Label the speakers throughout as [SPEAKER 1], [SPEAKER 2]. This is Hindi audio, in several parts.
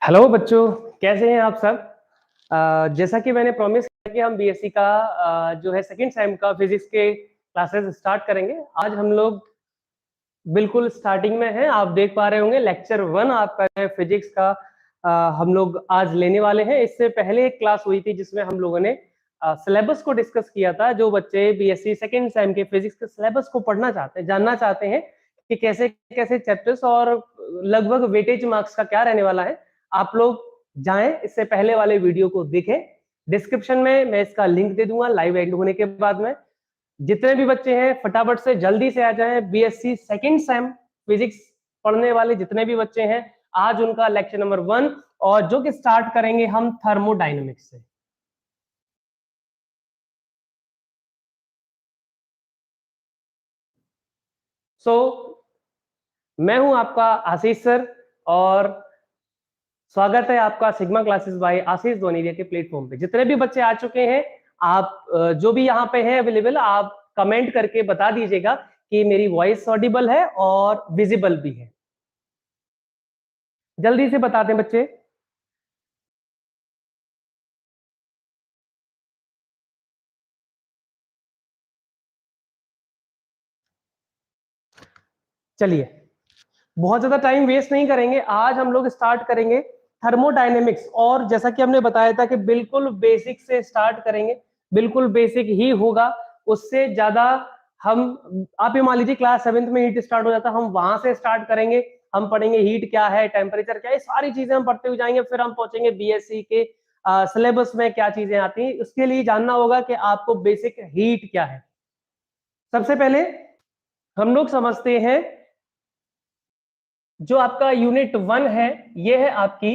[SPEAKER 1] हेलो बच्चों, कैसे हैं आप सब। जैसा कि मैंने प्रॉमिस किया कि हम बीएससी का जो है सेकंड सेम का फिजिक्स के क्लासेस स्टार्ट करेंगे। आज हम लोग बिल्कुल स्टार्टिंग में हैं। आप देख पा रहे होंगे लेक्चर 1 आपका है फिजिक्स का। हम लोग आज लेने वाले हैं। इससे पहले एक क्लास हुई थी जिसमें हम लोगों ने सिलेबस को डिस्कस किया था। जो बच्चे बीएससी सेकंड सेम के फिजिक्स के सिलेबस को पढ़ना चाहते हैं, जानना चाहते हैं कि कैसे कैसे चैप्टर्स और लगभग वेटेज मार्क्स का क्या रहने वाला है, आप लोग जाएं, इससे पहले वाले वीडियो को देखें। डिस्क्रिप्शन में मैं इसका लिंक दे दूंगा लाइव एंड होने के बाद में। जितने भी बच्चे हैं फटाफट से जल्दी से आ जाएं। बीएससी सेकंड सेम फिजिक्स पढ़ने वाले जितने भी बच्चे हैं, आज उनका लेक्चर नंबर 1 और जो कि स्टार्ट करेंगे हम थर्मोडायनेमिक्स से। मैं हूं आपका आशीष सर और स्वागत है आपका सिग्मा क्लासेस बाय आशीष दोनिरिया के प्लेटफॉर्म पे। जितने भी बच्चे आ चुके हैं, आप जो भी यहाँ पे हैं अवेलेबल, आप कमेंट करके बता दीजिएगा कि मेरी वॉइस ऑडिबल है और विजिबल भी है। जल्दी से बता दें बच्चे। चलिए, बहुत ज्यादा टाइम वेस्ट नहीं करेंगे। आज हम लोग स्टार्ट करेंगे थर्मोडायनेमिक्स, और जैसा कि हमने बताया था कि बिल्कुल बेसिक से स्टार्ट करेंगे। बिल्कुल बेसिक ही होगा, उससे ज्यादा हम, आप ये मान लीजिए क्लास 7th में हीट स्टार्ट हो जाता है, हम वहां से स्टार्ट करेंगे। हम पढ़ेंगे हीट क्या है, टेम्परेचर क्या है, सारी चीजें हम पढ़ते हुए जाएंगे। फिर हम पहुंचेंगे बीएससी के सिलेबस में क्या चीजें आती हैं। उसके लिए जानना होगा कि आपको बेसिक हीट क्या है। सबसे पहले हम लोग समझते हैं जो आपका यूनिट 1 है, ये है आपकी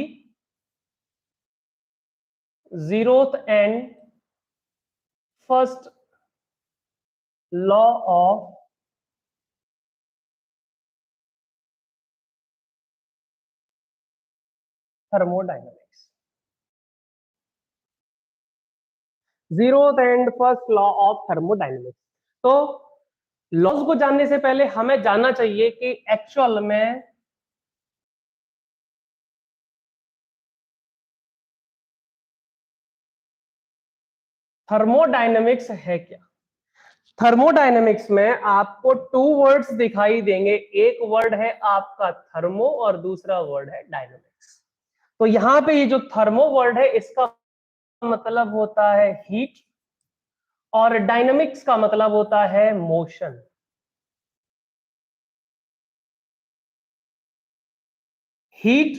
[SPEAKER 1] 0th and first law of thermodynamics. 0th and first law of thermodynamics. तो लॉज को जानने से पहले हमें जानना चाहिए कि एक्चुअल में थर्मोडायनेमिक्स है क्या। थर्मोडायनेमिक्स में आपको 2 वर्ड्स दिखाई देंगे। एक वर्ड है आपका थर्मो और दूसरा वर्ड है डायनेमिक्स। तो यहां पे ये जो थर्मो वर्ड है, इसका मतलब होता है हीट, और डायनेमिक्स का मतलब होता है मोशन। हीट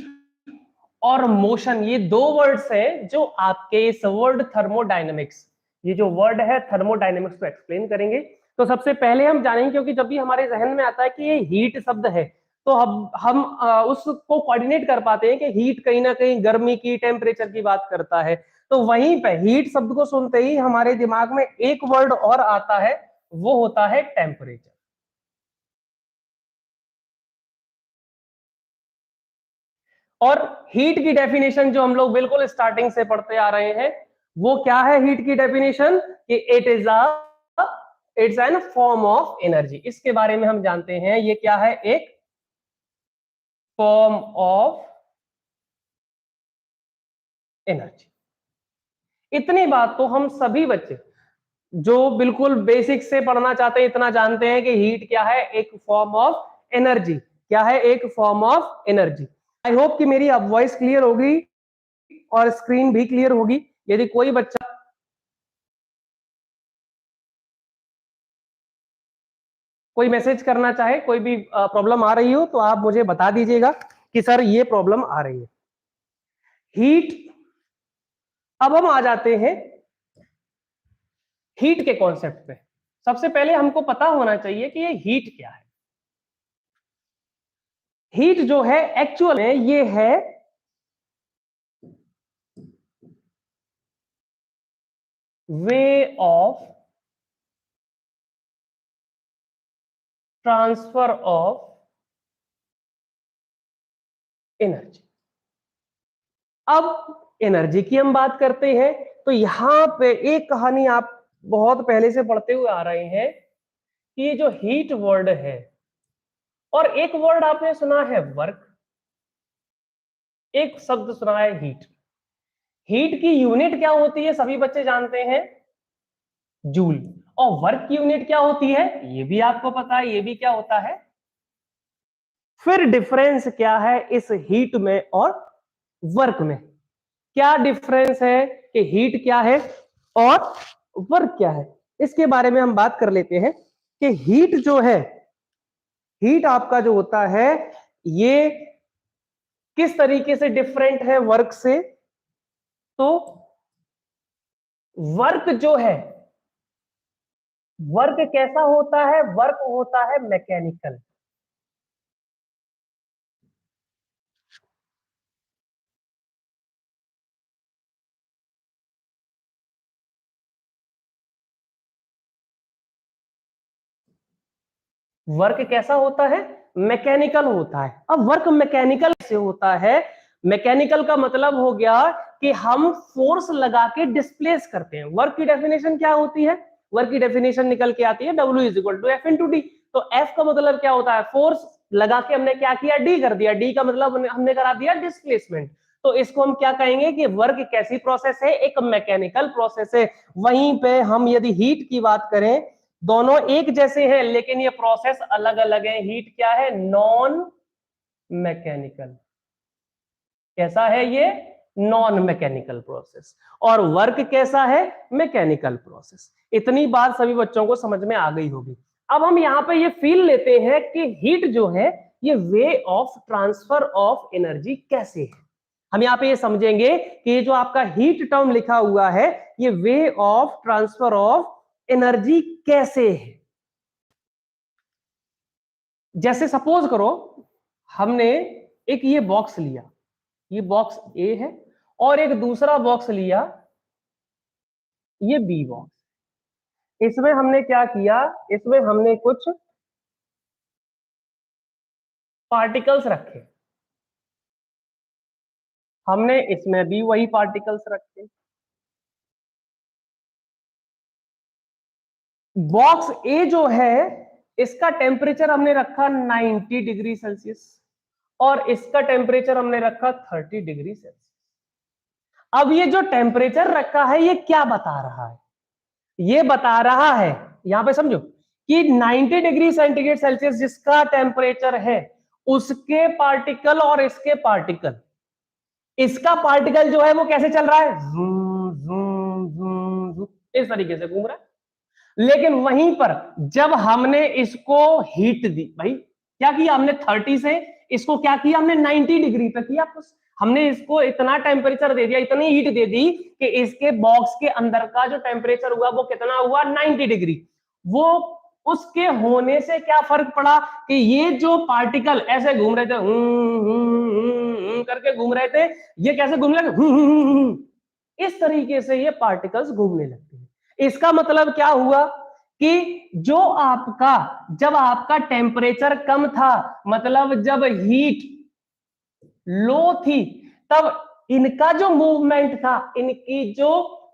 [SPEAKER 1] और मोशन, ये 2 वर्ड्स हैं जो आपके इस वर्ड थर्मोडायनेमिक्स, ये जो वर्ड है थर्मोडायनेमिक्स को एक्सप्लेन करेंगे। तो सबसे पहले हम जानेंगे, क्योंकि जब भी हमारे जहन में आता है कि ये हीट शब्द है, तो हम उसको कोऑर्डिनेट कर पाते हैं कि हीट कहीं ना कहीं गर्मी की, टेम्परेचर की बात करता है। तो वहीं पे हीट शब्द को सुनते ही हमारे दिमाग में एक वर्ड और आता है, वो होता है टेम्परेचर। और हीट की डेफिनेशन जो हम लोग बिल्कुल स्टार्टिंग से पढ़ते आ रहे हैं, वो क्या है हीट की डेफिनेशन, कि it's an form of energy. इसके बारे में हम जानते हैं, ये क्या है, एक फॉर्म ऑफ एनर्जी। इतनी बात तो हम सभी बच्चे जो बिल्कुल बेसिक से पढ़ना चाहते हैं इतना जानते हैं कि हीट क्या है, एक फॉर्म ऑफ एनर्जी। क्या है, एक form of energy. I hope कि मेरी अब वॉइस क्लियर होगी और स्क्रीन भी क्लियर होगी। यदि कोई बच्चा कोई मैसेज करना चाहे, कोई भी प्रॉब्लम आ रही हो, तो आप मुझे बता दीजिएगा कि सर ये प्रॉब्लम आ रही है। हीट, अब हम आ जाते हैं हीट के कॉन्सेप्ट पे। सबसे पहले हमको पता होना चाहिए कि ये हीट क्या है। हीट जो है एक्चुअल में ये है way of transfer of energy. अब एनर्जी की हम बात करते हैं, तो यहां पे एक कहानी आप बहुत पहले से पढ़ते हुए आ रहे हैं कि ये जो हीट वर्ड है, और एक वर्ड आपने सुना है वर्क, एक शब्द सुना है हीट। हीट की यूनिट क्या होती है सभी बच्चे जानते हैं, जूल। और वर्क की यूनिट क्या होती है ये भी आपको पता है, ये भी क्या होता है। फिर डिफरेंस क्या है इस हीट में और वर्क में? क्या डिफरेंस है कि हीट क्या है और वर्क क्या है, इसके बारे में हम बात कर लेते हैं कि हीट जो है, हीट आपका जो होता है ये किस तरीके से डिफरेंट है वर्क से। तो वर्क जो है, वर्क कैसा होता है, वर्क होता है मैकेनिकल। वर्क कैसा होता है, मैकेनिकल होता है। अब वर्क मैकेनिकल से होता है, मैकेनिकल का मतलब हो गया कि हम फोर्स लगा के डिस्प्लेस करते हैं। वर्क की डेफिनेशन क्या होती है, वर्क की डेफिनेशन निकल के आती है W is equal to F into D. तो F का मतलब क्या होता है, फोर्स लगा के हमने क्या किया, डी कर दिया। डी का मतलब हमने करा दिया डिस्प्लेसमेंट। तो इसको हम क्या कहेंगे कि वर्क कैसी प्रोसेस है, एक मैकेनिकल प्रोसेस है। वहीं पे हम यदि हीट की बात करें, दोनों एक जैसे हैं लेकिन ये प्रोसेस अलग अलग है। हीट क्या है, नॉन मैकेनिकल। कैसा है ये, नॉन मैकेनिकल प्रोसेस। और वर्क कैसा है, मैकेनिकल प्रोसेस। इतनी बात सभी बच्चों को समझ में आ गई होगी। अब हम यहां पे ये फील लेते हैं कि हीट जो है ये way of transfer of energy कैसे है। हम यहां पे ये समझेंगे कि ये जो आपका हीट टर्म लिखा हुआ है ये way of transfer of energy कैसे है। जैसे सपोज करो हमने एक ये बॉक्स लिया, ये बॉक्स ए है, और एक दूसरा बॉक्स लिया, ये बी बॉक्स। इसमें हमने क्या किया, इसमें हमने कुछ पार्टिकल्स रखे, हमने इसमें भी वही पार्टिकल्स रखे। बॉक्स ए जो है इसका टेम्परेचर हमने रखा 90 डिग्री सेल्सियस और इसका टेम्परेचर हमने रखा 30 डिग्री सेल्सियस। अब ये जो टेम्परेचर रखा है ये क्या बता रहा है, ये बता रहा है, यहां पे समझो कि 90 डिग्री सेंटीग्रेड सेल्सियस जिसका टेम्परेचर है उसके पार्टिकल और इसके पार्टिकल, इसका पार्टिकल जो है वो कैसे चल रहा है, जूम जूम जूम जूम, इस तरीके से घूम रहा है। लेकिन वहीं पर जब हमने इसको हीट दी, भाई क्या किया हमने 30 से इसको क्या किया, हमने 90 डिग्री पे किया। हमने इसको इतना टेम्परेचर दे दिया, इतनी हीट दे दी कि इसके बॉक्स के अंदर का जो टेम्परेचर हुआ वो कितना हुआ, 90 डिग्री। वो उसके होने से क्या फर्क पड़ा कि ये जो पार्टिकल ऐसे घूम रहे थे, करके घूम रहे थे, ये कैसे घूमने लगे, इस तरीके से ये पार्टिकल्स घूमने लगते हैं। इसका मतलब क्या हुआ कि जो आपका, जब आपका टेम्परेचर कम था, मतलब जब हीट लो थी, तब इनका जो मूवमेंट था,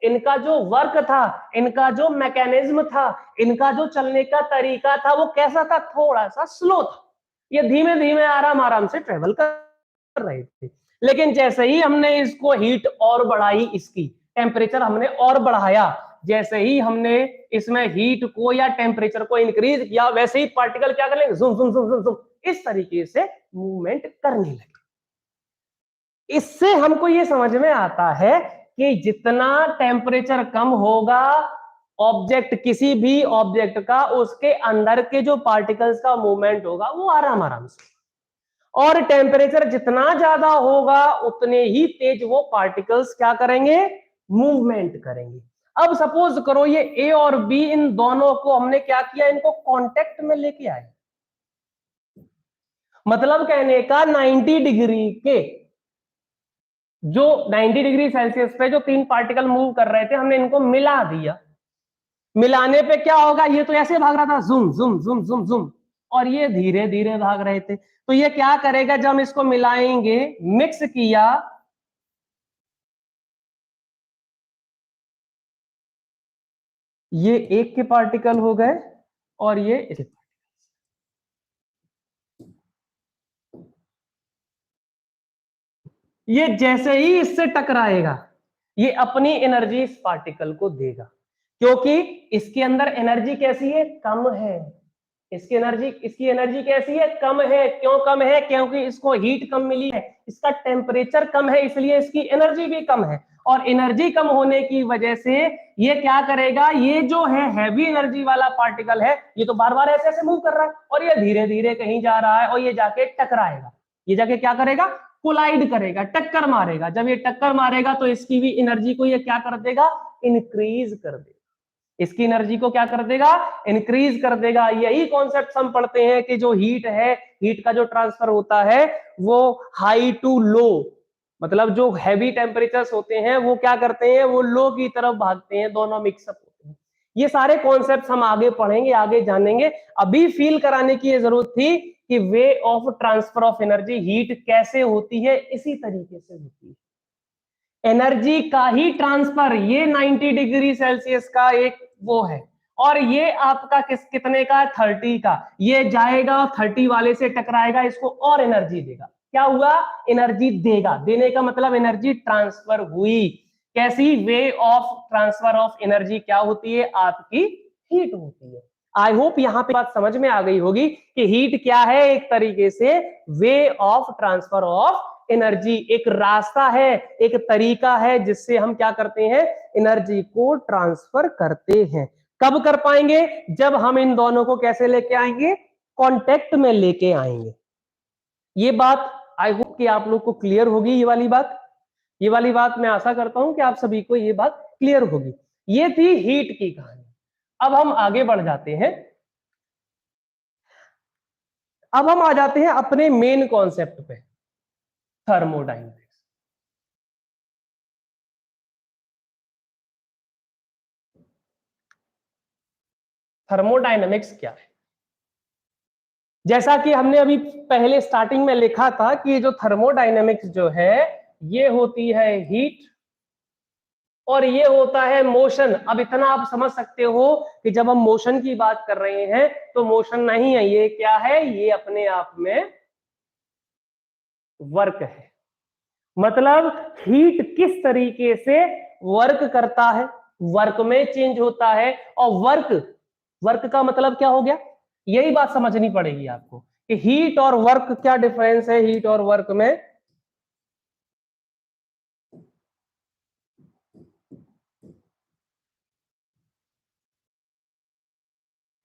[SPEAKER 1] इनका जो वर्क था, इनका जो मैकेनिज्म था, इनका जो चलने का तरीका था वो कैसा था, थोड़ा सा स्लो था। ये धीमे धीमे आराम आराम से ट्रेवल कर रहे थे। लेकिन जैसे ही हमने इसको हीट और बढ़ाई, इसकी टेम्परेचर हमने और बढ़ाया, जैसे ही हमने इसमें हीट को या टेम्परेचर को इंक्रीज किया, वैसे ही पार्टिकल क्या कर लेंगे, जुम जुम जुम जुम जुम इस तरीके से मूवमेंट करने लगे। इससे हमको ये समझ में आता है कि जितना टेम्परेचर कम होगा ऑब्जेक्ट, किसी भी ऑब्जेक्ट का, उसके अंदर के जो पार्टिकल्स का मूवमेंट होगा वो आराम आराम से, और टेम्परेचर जितना ज्यादा होगा उतने ही तेज वो पार्टिकल्स क्या करेंगे, मूवमेंट करेंगे। अब सपोज करो ये ए और बी, इन दोनों को हमने क्या किया, इनको कांटेक्ट में लेके आए। मतलब कहने का 90 डिग्री के, जो 90 डिग्री सेल्सियस पे जो तीन पार्टिकल मूव कर रहे थे, हमने इनको मिला दिया। मिलाने पे क्या होगा, ये तो ऐसे भाग रहा था, जुम जुम जुम जुम जुम, और ये धीरे धीरे भाग रहे थे। तो ये क्या करेगा, जब हम इसको मिलाएंगे, मिक्स किया, ये एक के पार्टिकल हो गए और ये इसके, ये जैसे ही इससे टकराएगा ये अपनी एनर्जी इस पार्टिकल को देगा, क्योंकि इसके अंदर एनर्जी कैसी है, कम है। इसकी एनर्जी कैसी है, कम है। क्यों कम है, क्योंकि इसको हीट कम मिली है, इसका टेम्परेचर कम है, इसलिए इसकी एनर्जी भी कम है। और एनर्जी कम होने की वजह से ये क्या करेगा, ये जो है हैवी एनर्जी वाला पार्टिकल है, ये तो बार बार ऐसे ऐसे मूव कर रहा है और ये धीरे धीरे कहीं जा रहा है और ये जाके टकराएगा। ये जाके क्या करेगा, कोलाइड करेगा, टक्कर मारेगा। जब ये टक्कर मारेगा तो इसकी भी एनर्जी को ये क्या कर देगा, इंक्रीज कर देगा। इसकी एनर्जी को क्या कर देगा, इंक्रीज कर देगा। यही कॉन्सेप्ट हम पढ़ते हैं कि जो हीट है, हीट का जो ट्रांसफर होता है वो हाई टू लो, मतलब जो हैवी टेम्परेचर्स होते हैं वो क्या करते हैं, वो लो की तरफ भागते हैं, दोनों मिक्सअप होते हैं। ये सारे कॉन्सेप्ट हम आगे पढ़ेंगे, आगे जानेंगे। अभी फील कराने की जरूरत थी कि way of transfer of energy, heat कैसे होती है, इसी तरीके से होती है। एनर्जी का ही ट्रांसफर, ये 90 डिग्री सेल्सियस का एक वो है, और ये आपका कितने का, 30 का। ये जाएगा 30 वाले से टकराएगा, इसको और एनर्जी देगा। क्या हुआ, एनर्जी देगा। देने का मतलब एनर्जी ट्रांसफर हुई। कैसी, way of transfer of energy क्या होती है, आपकी हीट होती है। आई होप यहां पे बात समझ में आ गई होगी कि हीट क्या है, एक तरीके से way of transfer of energy, एक रास्ता है, एक तरीका है जिससे हम क्या करते हैं, एनर्जी को ट्रांसफर करते हैं। कब कर पाएंगे, जब हम इन दोनों को कैसे लेके आएंगे, कांटेक्ट में लेके आएंगे। ये बात आई होप कि आप लोग को क्लियर होगी। ये वाली बात मैं आशा करता हूं कि आप सभी को ये बात क्लियर होगी। ये थी हीट की कहानी। अब हम आगे बढ़ जाते हैं। अब हम आ जाते हैं अपने मेन कॉन्सेप्ट पे, थर्मोडायनेमिक्स। थर्मोडायनेमिक्स क्या है, जैसा कि हमने अभी पहले स्टार्टिंग में लिखा था कि जो थर्मोडायनेमिक्स जो है ये होती है हीट और ये होता है मोशन। अब इतना आप समझ सकते हो कि जब हम मोशन की बात कर रहे हैं तो मोशन नहीं है, ये क्या है, ये अपने आप में वर्क है। मतलब हीट किस तरीके से वर्क करता है, वर्क में चेंज होता है। और वर्क का मतलब क्या हो गया, यही बात समझनी पड़ेगी आपको कि हीट और वर्क क्या डिफरेंस है, हीट और वर्क में।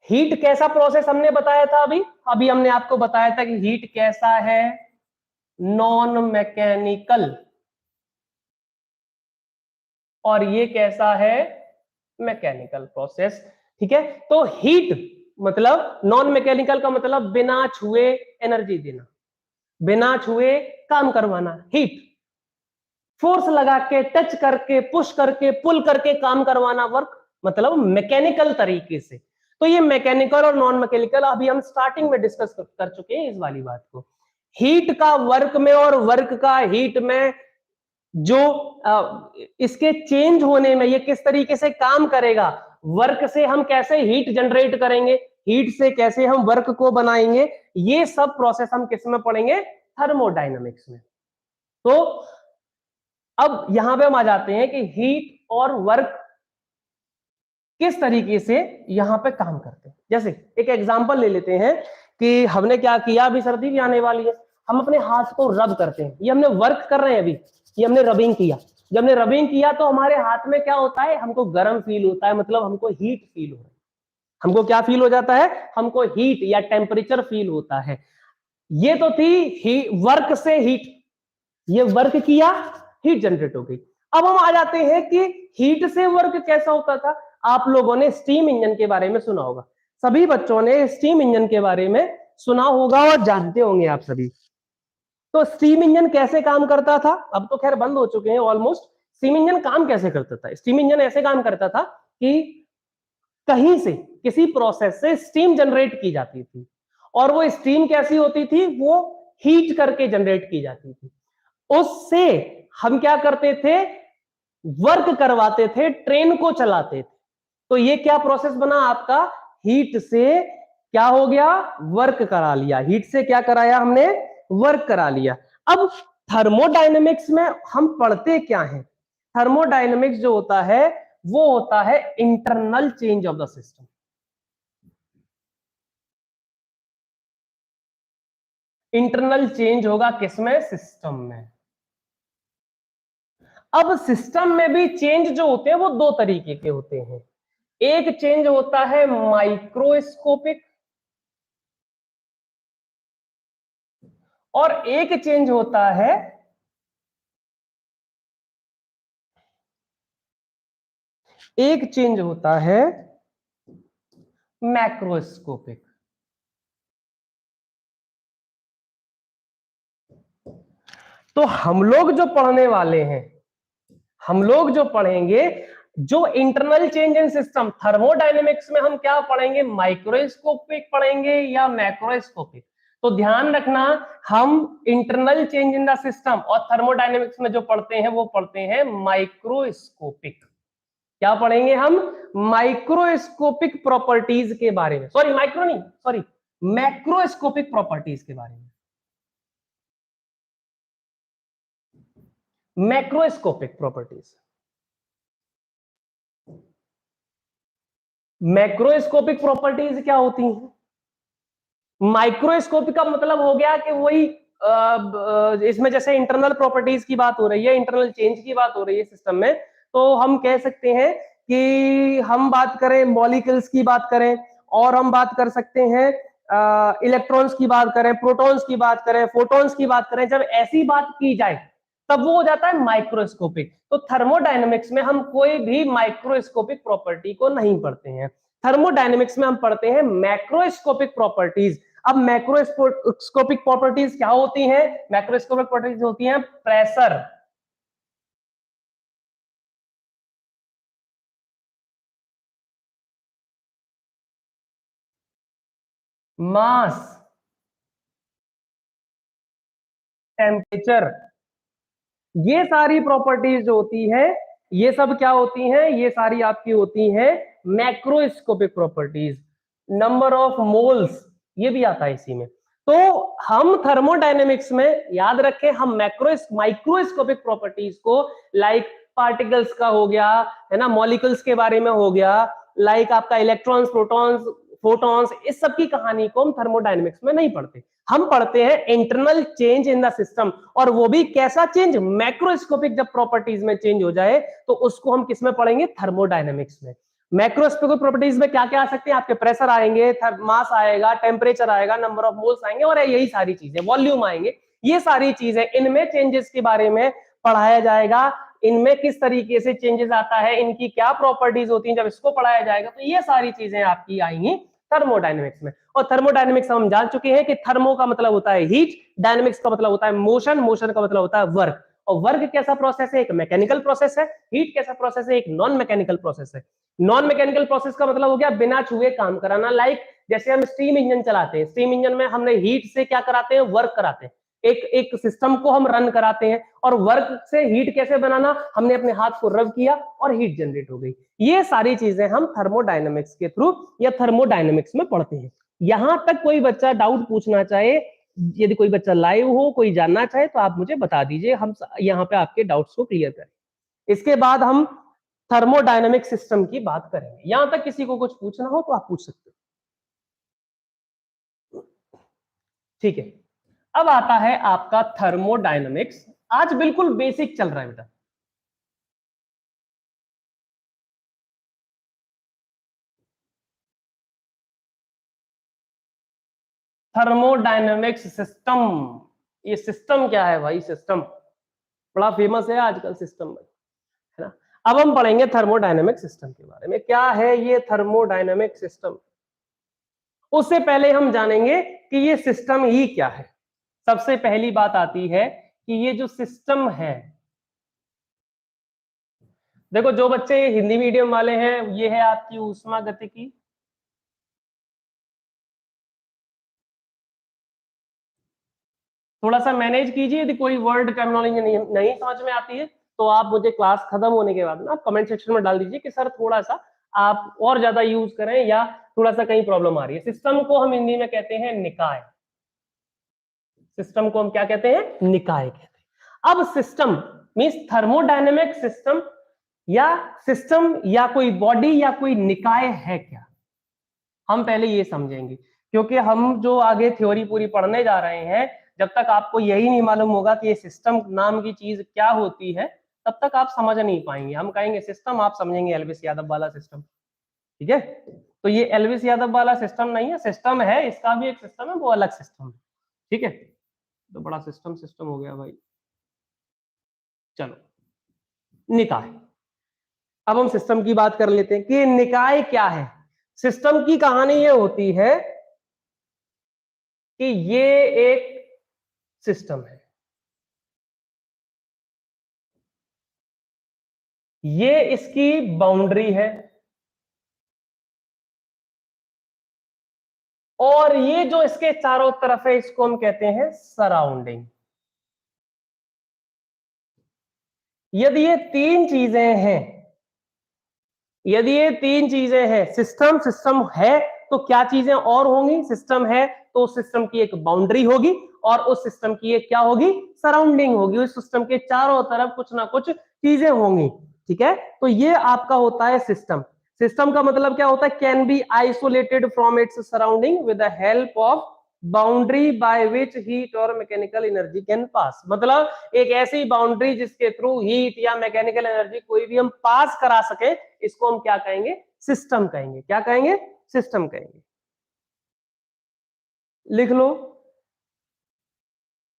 [SPEAKER 1] हीट कैसा प्रोसेस हमने बताया था, अभी हमने आपको बताया था कि हीट कैसा है, नॉन मैकेनिकल, और ये कैसा है, मैकेनिकल प्रोसेस। ठीक है, तो हीट मतलब नॉन मैकेनिकल का मतलब बिना छुए एनर्जी देना, बिना छुए काम करवाना। हीट फोर्स लगा के, टच करके, पुश करके, पुल करके काम करवाना, वर्क मतलब मैकेनिकल तरीके से। तो ये मैकेनिकल और नॉन मैकेनिकल अभी हम स्टार्टिंग में डिस्कस कर चुके हैं इस वाली बात को। हीट का वर्क में और वर्क का हीट में जो इसके चेंज होने में ये किस तरीके से काम करेगा, वर्क से हम कैसे हीट जनरेट करेंगे, हीट से कैसे हम वर्क को बनाएंगे, ये सब प्रोसेस हम किस में पढ़ेंगे, थर्मोडायनामिक्स में। तो अब यहां पे हम आ जाते हैं कि हीट और वर्क किस तरीके से यहां पे काम करते हैं। जैसे एक एग्जांपल ले लेते हैं कि हमने क्या किया, अभी सर्दी भी आने वाली है, हम अपने हाथ को रब करते हैं, ये हमने वर्क कर रहे हैं, अभी ये हमने रबिंग किया। जब हमने रबिंग किया तो हमारे हाथ में क्या होता है, हमको गर्म फील होता है, मतलब हमको हीट फील हो रहा है। हमको क्या फील हो जाता है, हमको हीट या टेम्परेचर फील होता है। ये तो थी वर्क से हीट, ये वर्क किया, हीट जनरेट हो गई। अब हम आ जाते हैं कि हीट से वर्क कैसा होता था। आप लोगों ने स्टीम इंजन के बारे में सुना होगा, सभी बच्चों ने स्टीम इंजन के बारे में सुना होगा और जानते होंगे आप सभी। तो स्टीम इंजन कैसे काम करता था, अब तो खैर बंद हो चुके हैं ऑलमोस्ट। स्टीम इंजन काम कैसे करता था, स्टीम इंजन ऐसे काम करता था कि कहीं से, किसी प्रोसेस से स्टीम जनरेट की जाती थी, और वो स्टीम कैसी होती थी, वो हीट करके जनरेट की जाती थी। उससे हम क्या करते थे, वर्क करवाते थे, ट्रेन को चलाते थे। तो ये क्या प्रोसेस बना आपका, हीट से क्या हो गया, वर्क करा लिया, हीट से क्या कराया हमने, वर्क करा लिया। अब थर्मोडायनेमिक्स में हम पढ़ते क्या हैं? थर्मोडायनेमिक्स जो होता है वो होता है internal change of the system. Internal change होगा किसमें? सिस्टम में। अब सिस्टम में भी चेंज जो होते हैं वो दो तरीके के होते हैं। एक चेंज होता है माइक्रोस्कोपिक और एक चेंज होता है मैक्रोस्कोपिक। तो हम लोग जो पढ़ने वाले हैं, हम लोग जो पढ़ेंगे जो internal change in system, thermodynamics में हम क्या पढ़ेंगे? माइक्रोस्कोपिक पढ़ेंगे या मैक्रोस्कोपिक? तो ध्यान रखना, हम internal change in the system और थर्मोडायनेमिक्स में जो पढ़ते हैं वो पढ़ते हैं माइक्रोस्कोपिक। क्या पढ़ेंगे हम? माइक्रोस्कोपिक प्रॉपर्टीज के बारे में, सॉरी माइक्रो नहीं, सॉरी मैक्रोस्कोपिक प्रॉपर्टीज के बारे में। Macroscopic properties. मैक्रोस्कोपिक प्रॉपर्टीज क्या होती हैं? माइक्रोस्कोपिक का मतलब हो गया कि वही इसमें जैसे इंटरनल प्रॉपर्टीज की बात हो रही है, इंटरनल चेंज की बात हो रही है सिस्टम में, तो हम कह सकते हैं कि हम बात करें मॉलिक्यूल्स की बात करें, और हम बात कर सकते हैं इलेक्ट्रॉन्स की बात करें, प्रोटॉन्स की बात करें, फोटॉन्स की बात करें, जब ऐसी बात की जाए तब वो हो जाता है माइक्रोस्कोपिक। तो थर्मोडायनेमिक्स में हम कोई भी माइक्रोस्कोपिक प्रॉपर्टी को नहीं पढ़ते हैं, थर्मोडायनेमिक्स में हम पढ़ते हैं मैक्रोस्कोपिक प्रॉपर्टीज। अब मैक्रोस्कोपिक प्रॉपर्टीज क्या होती हैं? मैक्रोस्कोपिक प्रॉपर्टीज होती हैं प्रेशर, मास, टेम्परेचर। ये सारी प्रॉपर्टीज जो होती है, ये सब क्या होती हैं? ये सारी आपकी होती हैं macroscopic properties. Number of moles, ये भी आता है इसी में। तो हम थर्मोडायनेमिक्स में याद रखें, हम माइक्रोस्कोपिक प्रॉपर्टीज को, लाइक पार्टिकल्स का हो गया है ना, मॉलिक्यूल्स के बारे में हो गया, लाइक आपका इलेक्ट्रॉन्स, प्रोटॉन्स, फोटॉन्स, इस सब की कहानी को हम थर्मोडायनेमिक्स में नहीं पढ़ते। हम पढ़ते हैं internal change in the system, और वो भी कैसा चेंज? मैक्रोस्कोपिक। जब प्रॉपर्टीज में चेंज हो जाए तो उसको हम किस में पढ़ेंगे? थर्मोडायनेमिक्स में। मैक्रोस्कोपिक प्रॉपर्टीज में क्या क्या आ सकते हैं? आपके प्रेशर आएंगे, मास आएगा, टेम्परेचर आएगा, नंबर ऑफ मोल्स आएंगे, और यही सारी चीजें, वॉल्यूम आएंगे, ये सारी चीजें, इनमें चेंजेस के बारे में पढ़ाया जाएगा। इनमें किस तरीके से चेंजेस आता है, इनकी क्या प्रॉपर्टीज होती हैं, जब इसको पढ़ाया जाएगा तो ये सारी चीजें आपकी आएंगी थर्मोडायनेमिक्स में। और थर्मोडायनेमिक्स हम जान चुके हैं कि थर्मो का मतलब होता है हीट, डायनेमिक्स का मतलब होता है मोशन, मोशन का मतलब होता है वर्क। और वर्क कैसा प्रोसेस है? एक मैकेनिकल प्रोसेस है। हीट कैसा प्रोसेस है? एक नॉन मैकेनिकल प्रोसेस है। नॉन मैकेनिकल प्रोसेस का मतलब हो गया बिना छुए काम कराना, लाइक जैसे हम स्टीम इंजन चलाते हैं, स्टीम इंजन में हमने हीट से क्या कराते हैं? वर्क कराते हैं, एक एक सिस्टम को हम रन कराते हैं। और वर्क से हीट कैसे बनाना? हमने अपने हाथ को रब किया और हीट जनरेट हो गई। ये सारी चीजें हम थर्मोडायनेमिक्स के थ्रू या थर्मोडायनेमिक्स में पढ़ते हैं। यहां तक कोई बच्चा डाउट पूछना चाहे, यदि कोई बच्चा लाइव हो, कोई जानना चाहे, तो आप मुझे बता दीजिए, हम यहाँ पे आपके डाउट्स को क्लियर करें। इसके बाद हम थर्मोडायनेमिक सिस्टम की बात करेंगे। यहां तक किसी को कुछ पूछना हो तो आप पूछ सकते हो। ठीक है, अब आता है आपका थर्मोडायनेमिक्स। आज बिल्कुल बेसिक चल रहा है बेटा। थर्मोडायनेमिक्स सिस्टम, ये सिस्टम क्या है भाई? सिस्टम बड़ा फेमस है आजकल सिस्टम में, है ना। अब हम पढ़ेंगे थर्मोडायनेमिक सिस्टम के बारे में। क्या है ये थर्मोडायनेमिक सिस्टम? उससे पहले हम जानेंगे कि ये सिस्टम ही क्या है। सबसे पहली बात आती है कि ये जो सिस्टम है, देखो जो बच्चे हिंदी मीडियम वाले हैं, ये है आपकी ऊष्मागतिकी, थोड़ा सा मैनेज कीजिए। यदि कोई वर्ड टर्मिनोलॉजी नहीं समझ में आती है तो आप मुझे क्लास खत्म होने के बाद ना कमेंट सेक्शन में डाल दीजिए कि सर थोड़ा सा आप और ज्यादा यूज करें, या थोड़ा सा कहीं प्रॉब्लम आ रही है। सिस्टम को हम हिंदी में कहते हैं निकाय। सिस्टम को हम क्या कहते हैं? निकाय कहते हैं। अब सिस्टम मींस थर्मोडायनेमिक सिस्टम या कोई बॉडी या कोई निकाय है क्या, हम पहले ये समझेंगे। क्योंकि हम जो आगे थ्योरी पूरी पढ़ने जा रहे हैं, जब तक आपको यही नहीं मालूम होगा कि ये सिस्टम नाम की चीज क्या होती है, तब तक आप समझ नहीं पाएंगे। हम कहेंगे सिस्टम, आप समझेंगे एलविस यादव वाला सिस्टम। ठीक है, तो ये एलविस यादव वाला सिस्टम नहीं है, सिस्टम है, इसका भी एक सिस्टम है, वो अलग सिस्टम है। ठीक है, तो बड़ा सिस्टम सिस्टम हो गया भाई। चलो निकाय, अब हम सिस्टम की बात कर लेते हैं कि निकाय क्या है। सिस्टम की कहानी ये होती है कि ये एक सिस्टम है, ये इसकी बाउंड्री है, और ये जो इसके चारों तरफ है इसको हम कहते हैं सराउंडिंग। यदि ये तीन चीजें हैं, यदि ये तीन चीजें हैं, सिस्टम सिस्टम है तो क्या चीजें और होंगी, सिस्टम है तो उस सिस्टम की एक बाउंड्री होगी, और उस सिस्टम की एक क्या होगी, सराउंडिंग होगी। उस सिस्टम के चारों तरफ कुछ ना कुछ चीजें होंगी। ठीक है, तो ये आपका होता है सिस्टम। सिस्टम का मतलब क्या होता है, can be isolated from its surrounding with the help of boundary by which heat और मैकेनिकल एनर्जी कैन पास। मतलब एक ऐसी बाउंड्री जिसके थ्रू हीट या मैकेनिकल एनर्जी कोई भी हम पास करा सके, इसको हम क्या कहेंगे, सिस्टम कहेंगे। क्या कहेंगे, सिस्टम कहेंगे। लिख लो,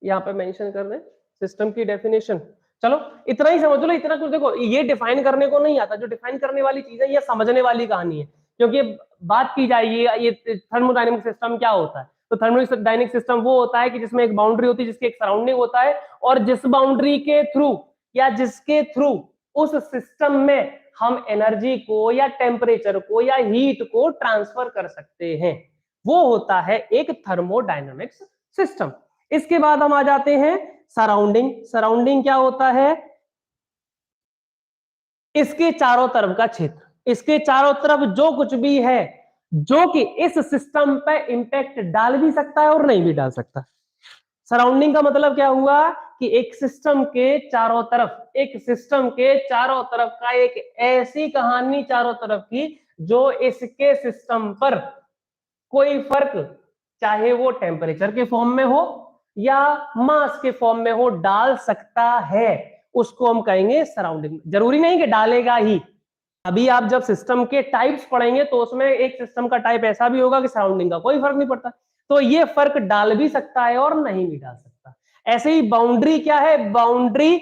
[SPEAKER 1] यहाँ पे मेंशन कर दें सिस्टम की डेफिनेशन। चलो इतना ही समझ लो, इतना कुछ देखो, ये डिफाइन करने को नहीं आता, जो डिफाइन करने वाली चीज है ये समझने वाली कहानी है। क्योंकि बात की जाए ये थर्मोडायनेमिक सिस्टम क्या होता है, तो थर्मोडायनेमिक सिस्टम वो होता है कि जिसमें एक बाउंड्री होती है, जिसके एक सराउंडिंग होता है, और जिस बाउंड्री के थ्रू या जिसके थ्रू उस सिस्टम में हम एनर्जी को या टेम्परेचर को या हीट को ट्रांसफर कर सकते हैं, वो होता है एक थर्मोडायनेमिक्स सिस्टम। इसके बाद हम आ जाते हैं सराउंडिंग। सराउंडिंग क्या होता है, इसके चारों तरफ का क्षेत्र, इसके चारों तरफ जो कुछ भी है जो कि इस सिस्टम पे इंपैक्ट डाल भी सकता है और नहीं भी डाल सकता। सराउंडिंग का मतलब क्या हुआ कि एक सिस्टम के चारों तरफ, एक सिस्टम के चारों तरफ का एक ऐसी कहानी चारों तरफ की जो इसके सिस्टम पर कोई फर्क, चाहे वो टेम्परेचर के फॉर्म में हो या मास के फॉर्म में हो, डाल सकता है, उसको हम कहेंगे सराउंडिंग। जरूरी नहीं कि डालेगा ही, अभी आप जब सिस्टम के टाइप्स पढ़ेंगे तो उसमें एक सिस्टम का टाइप ऐसा भी होगा कि सराउंडिंग का कोई फर्क नहीं पड़ता, तो ये फर्क डाल भी सकता है और नहीं भी डाल सकता। ऐसे ही बाउंड्री क्या है, बाउंड्री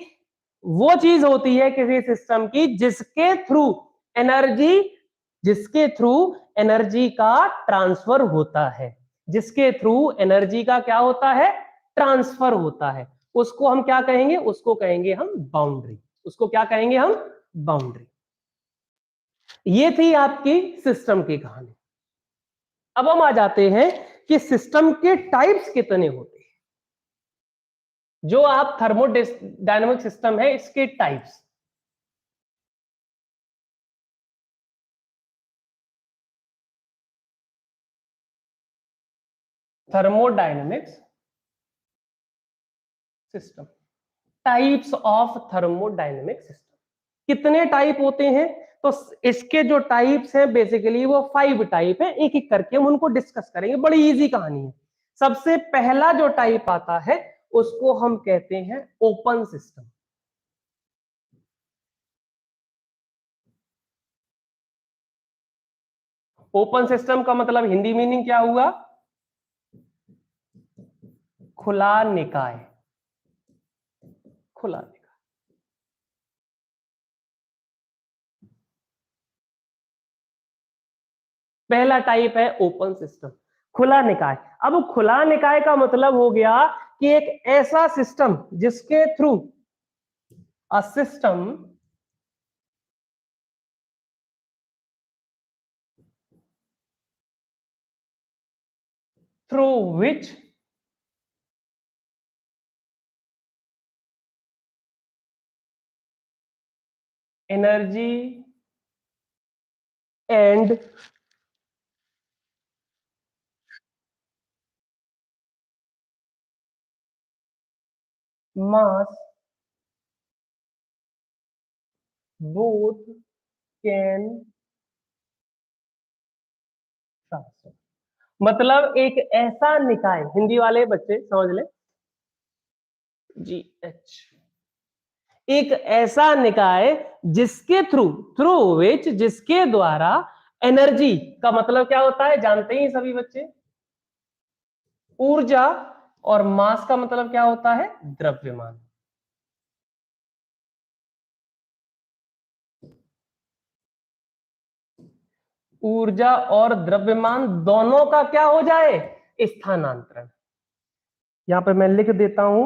[SPEAKER 1] वो चीज होती है किसी सिस्टम की एनर्जी जिसके थ्रू एनर्जी का ट्रांसफर होता है, जिसके थ्रू एनर्जी का क्या होता है, ट्रांसफर होता है, उसको हम क्या कहेंगे, उसको कहेंगे हम बाउंड्री। उसको क्या कहेंगे हम, बाउंड्री। ये थी आपकी सिस्टम की कहानी। अब हम आ जाते हैं कि सिस्टम के टाइप्स कितने होते हैं। जो आप थर्मोडायनेमिक सिस्टम है इसके types, thermodynamics system, types of thermodynamic system कितने टाइप होते हैं, तो इसके जो टाइप्स हैं बेसिकली वो 5 टाइप है। एक एक करके हम उनको डिस्कस करेंगे, बड़ी इजी कहानी है। सबसे पहला जो टाइप आता है उसको हम कहते हैं ओपन सिस्टम। ओपन सिस्टम का मतलब हिंदी मीनिंग क्या हुआ, खुला निकाय। खुला निकाय, पहला टाइप है ओपन सिस्टम, खुला निकाय। अब खुला निकाय का मतलब हो गया कि एक ऐसा सिस्टम जिसके through a system through which energy and mass both can transfer, मतलब एक ऐसा निकाय, हिंदी वाले बच्चे समझ ले, जी एच, एक ऐसा निकाय जिसके थ्रू, थ्रू विच, जिसके द्वारा एनर्जी का मतलब क्या होता है जानते ही सभी बच्चे, ऊर्जा, और मास का मतलब क्या होता है द्रव्यमान। ऊर्जा और द्रव्यमान दोनों का क्या हो जाए स्थानांतरण। यहां पे मैं लिख देता हूं,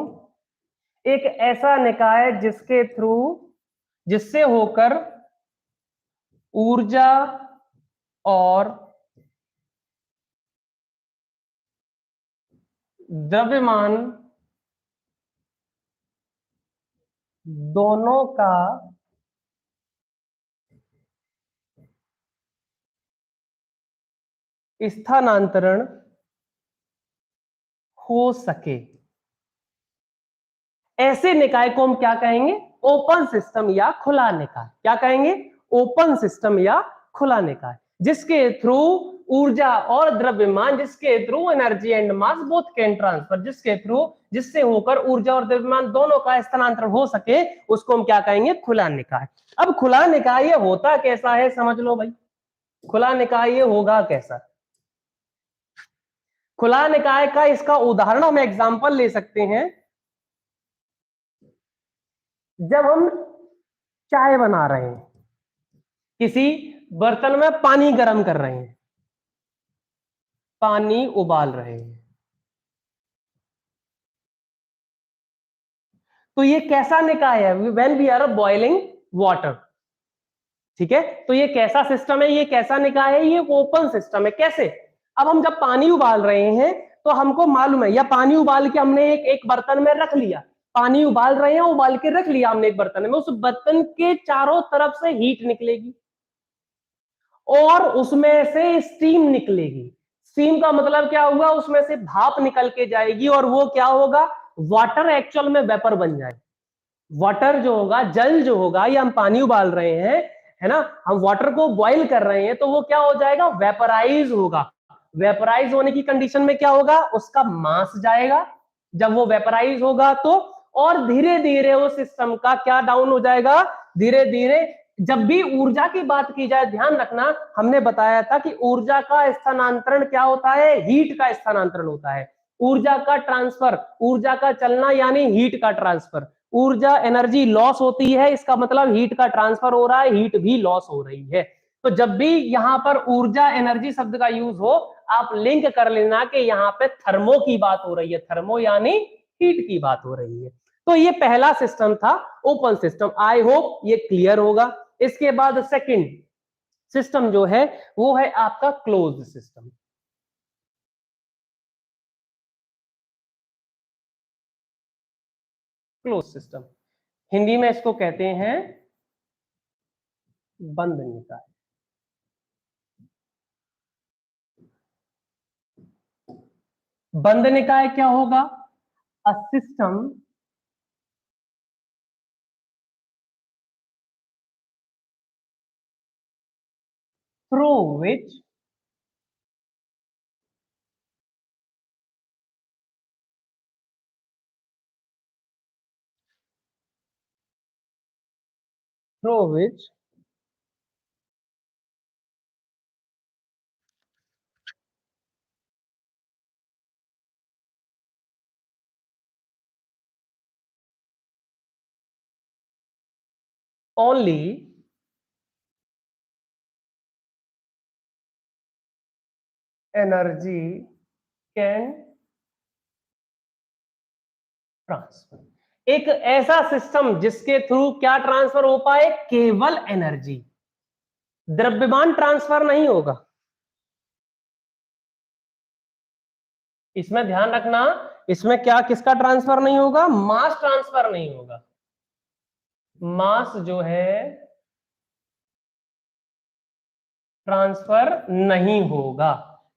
[SPEAKER 1] एक ऐसा निकाय जिसके थ्रू, जिससे होकर ऊर्जा और द्रव्यमान दोनों का स्थानांतरण हो सके, ऐसे निकाय को हम क्या कहेंगे ओपन सिस्टम या खुला निकाय। क्या कहेंगे ओपन सिस्टम या खुला निकाय, जिसके थ्रू ऊर्जा और द्रव्यमान, जिसके through energy and mass both can transfer, जिसके थ्रू, जिससे होकर ऊर्जा और द्रव्यमान दोनों का स्थानांतरण हो सके, उसको हम क्या कहेंगे खुला निकाय। अब खुला निकाय ये होता कैसा है समझ लो भाई, खुला निकाय ये होगा कैसा। खुला निकाय का इसका उदाहरण हम एग्जांपल ले सकते हैं, जब हम चाय बना रहे हैं, किसी बर्तन में पानी गर्म कर रहे हैं, पानी उबाल रहे हैं, तो ये कैसा निकाय है when we are boiling water. ठीक है, तो ये कैसा सिस्टम है, ये कैसा निकाय है, ये ओपन सिस्टम है। कैसे, अब हम जब पानी उबाल रहे हैं तो हमको मालूम है, या पानी उबाल के हमने एक बर्तन में रख लिया, पानी उबाल रहे हैं, उबाल के रख लिया हमने एक बर्तन में, उस बर्तन के चारों तरफ से हीट निकलेगी और उसमें से स्टीम निकलेगी। स्टीम का मतलब क्या हुआ, उसमें से भाप निकल के जाएगी और वो क्या होगा वाटर एक्चुअल में वेपर बन जाए। वाटर जो होगा, जल जो होगा, ये हम पानी उबाल रहे हैं, है ना, हम वाटर को बॉईल कर रहे हैं, तो वो क्या हो जाएगा वेपराइज होगा। वेपराइज होने की कंडीशन में क्या होगा उसका मास जाएगा, जब वो वेपराइज होगा तो, और धीरे धीरे वो सिस्टम का क्या डाउन हो जाएगा, धीरे धीरे। जब भी ऊर्जा की बात की जाए ध्यान रखना, हमने बताया था कि ऊर्जा का स्थानांतरण क्या होता है, हीट का स्थानांतरण होता है। ऊर्जा का ट्रांसफर, ऊर्जा का चलना यानी हीट का ट्रांसफर। ऊर्जा एनर्जी लॉस होती है, इसका मतलब हीट का ट्रांसफर हो रहा है, हीट भी लॉस हो रही है। तो जब भी यहां पर ऊर्जा एनर्जी शब्द का यूज हो, आप लिंक कर लेना कि यहाँ पे थर्मो की बात हो रही है, थर्मो यानी हीट की बात हो रही है। तो ये पहला सिस्टम था ओपन सिस्टम, आई होप ये क्लियर होगा। इसके बाद सेकंड सिस्टम जो है वो है आपका close system. Close system Hindi में इसको कहते हैं बंद निकाय। बंद निकाय क्या होगा, a system through which through which only energy can transfer. एक ऐसा सिस्टम जिसके थ्रू क्या ट्रांसफर हो पाए, केवल एनर्जी, द्रव्यमान ट्रांसफर नहीं होगा। इसमें ध्यान रखना, इसमें क्या किसका ट्रांसफर नहीं होगा, मास ट्रांसफर नहीं होगा। मास जो है ट्रांसफर नहीं होगा।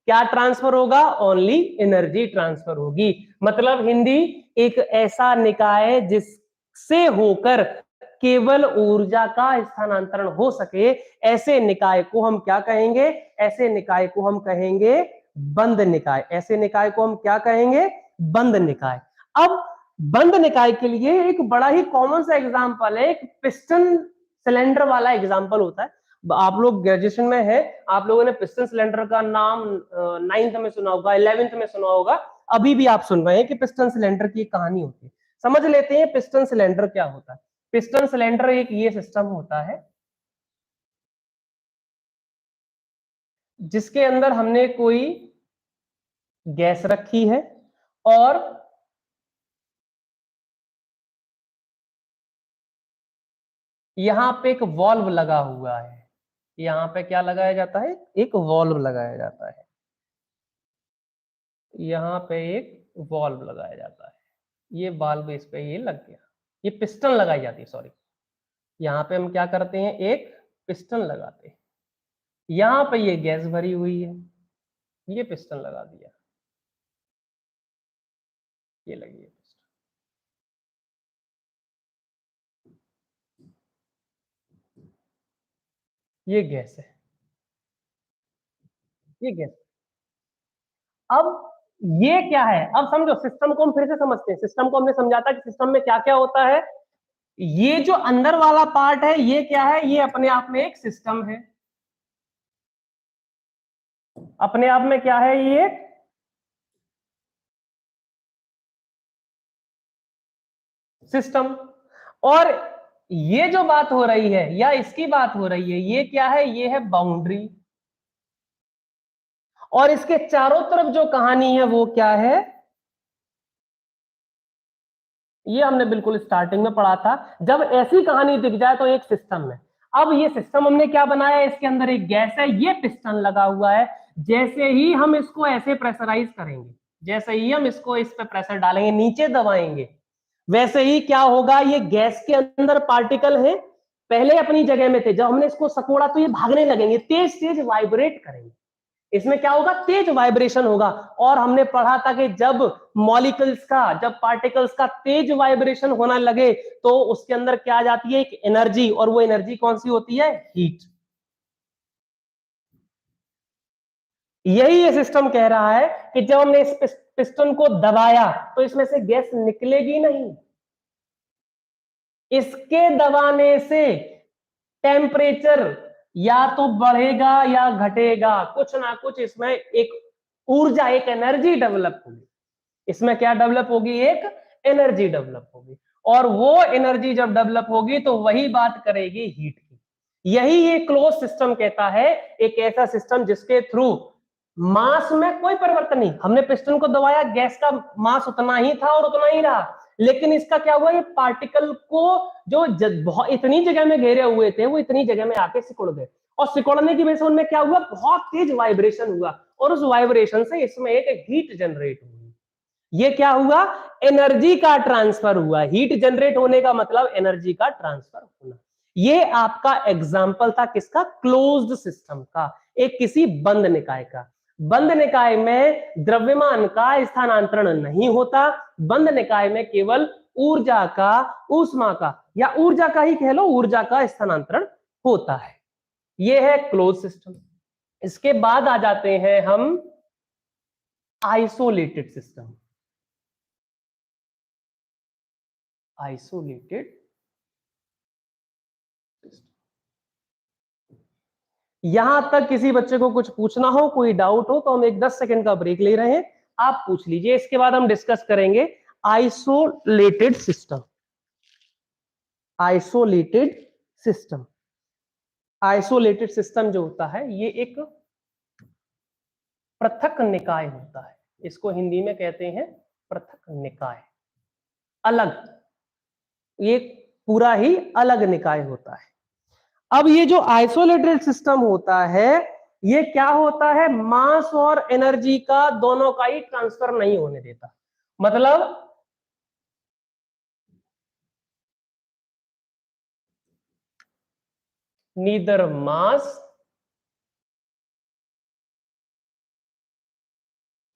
[SPEAKER 1] क्या ट्रांसफर होगा, ओनली एनर्जी ट्रांसफर होगी। मतलब हिंदी, एक ऐसा निकाय जिससे होकर केवल ऊर्जा का स्थानांतरण हो सके, ऐसे निकाय को हम क्या कहेंगे? ऐसे निकाय को हम कहेंगे बंद निकाय। ऐसे निकाय को हम क्या कहेंगे? बंद निकाय। अब बंद निकाय के लिए एक बड़ा ही कॉमन सा एग्जांपल है, एक पिस्टन सिलेंडर वाला एग्जांपल होता है। आप लोग ग्रेजुएशन में है, आप लोगों ने पिस्टन सिलेंडर का नाम 9th में सुना होगा, 11th में सुना होगा, अभी भी आप सुन रहे हैं कि पिस्टन सिलेंडर की कहानी होती है। समझ लेते हैं पिस्टन सिलेंडर क्या होता है। पिस्टन सिलेंडर एक ये सिस्टम होता है जिसके अंदर हमने कोई गैस रखी है और यहां पे एक वॉल्व लगा हुआ है। यहां पे क्या लगाया जाता है? एक वॉल्व लगाया जाता है। यहां पे एक वॉल्व लगाया जाता है। ये वाल्व इस पे ये लग गया, ये पिस्टन लगाई जाती है, सॉरी। यहाँ पे हम क्या करते हैं? एक पिस्टन लगाते हैं। यहाँ पे ये गैस भरी हुई है, ये पिस्टन लगा दिया, ये लगी है पिस्टन। ये गैस है, ये गैस। अब ये क्या है? अब समझो, सिस्टम को हम फिर से समझते हैं। सिस्टम को हमने समझा था कि सिस्टम में क्या क्या होता है। ये जो अंदर वाला पार्ट है, ये क्या है? ये अपने आप में एक सिस्टम है। अपने आप में क्या है? ये सिस्टम। और ये जो बात हो रही है या इसकी बात हो रही है, ये क्या है? ये है बाउंड्री। और इसके चारों तरफ जो कहानी है वो क्या है? ये हमने बिल्कुल स्टार्टिंग में पढ़ा था। जब ऐसी कहानी दिख जाए तो एक सिस्टम है। अब ये सिस्टम हमने क्या बनाया? इसके अंदर एक गैस है, ये पिस्टन लगा हुआ है। जैसे ही हम इसको ऐसे प्रेशराइज करेंगे, जैसे ही हम इसको इस पे प्रेशर डालेंगे, नीचे दबाएंगे, वैसे ही क्या होगा? ये गैस के अंदर पार्टिकल है, पहले अपनी जगह में थे, जब हमने इसको सकोड़ा तो ये भागने लगेंगे, तेज तेज वाइब्रेट करेंगे। इसमें क्या होगा? तेज वाइब्रेशन होगा। और हमने पढ़ा था कि जब मॉलिक्यूल्स का, जब पार्टिकल्स का तेज वाइब्रेशन होने लगे तो उसके अंदर क्या आ जाती है? एक एनर्जी। और वो एनर्जी कौन सी होती है? हीट। यही ये सिस्टम कह रहा है कि जब हमने इस पिस्टन को दबाया तो इसमें से गैस निकलेगी नहीं। इसके दबाने से टेम्परेचर या तो बढ़ेगा या घटेगा, कुछ ना कुछ इसमें एक ऊर्जा, एक एनर्जी डेवलप होगी। इसमें क्या डेवलप होगी? एक एनर्जी डेवलप होगी। और वो एनर्जी जब डेवलप होगी तो वही बात करेगी हीट की। यही ये क्लोज सिस्टम कहता है, एक ऐसा सिस्टम जिसके थ्रू मास में कोई परिवर्तन नहीं। हमने पिस्टन को दबाया, गैस का मास उतना ही था और उतना ही रहा, लेकिन इसका क्या हुआ? ये पार्टिकल को जो बहुत इतनी जगह में घेरे हुए थे, वो इतनी जगह में आके सिकुड़ गए। और सिकुड़ने की वजह से उनमें क्या हुआ? बहुत तेज वाइब्रेशन हुआ, और उस वाइब्रेशन से इसमें एक हीट जनरेट हुई। ये क्या हुआ? एनर्जी का ट्रांसफर हुआ। हीट जनरेट होने का मतलब एनर्जी का ट्रांसफर होना। ये आपका एग्जाम्पल था किसका? क्लोज्ड सिस्टम का, एक किसी बंद निकाय का। बंद निकाय में द्रव्यमान का स्थानांतरण नहीं होता। बंद निकाय में केवल ऊर्जा का, ऊष्मा का, या ऊर्जा का ही कह लो, ऊर्जा का स्थानांतरण होता है। यह है क्लोज सिस्टम। इसके बाद आ जाते हैं हम आइसोलेटेड सिस्टम। Isolated system. यहां तक किसी बच्चे को कुछ पूछना हो, कोई डाउट हो, तो हम एक 10 सेकंड का ब्रेक ले रहे हैं, आप पूछ लीजिए। इसके बाद हम डिस्कस करेंगे isolated system. Isolated system. Isolated system जो होता है, ये एक पृथक निकाय होता है। इसको हिंदी में कहते हैं पृथक निकाय। अलग, ये पूरा ही अलग निकाय होता है। अब ये जो आइसोलेटेड सिस्टम होता है, ये क्या होता है? मास और एनर्जी का दोनों का ही ट्रांसफर नहीं होने देता। मतलब neither mass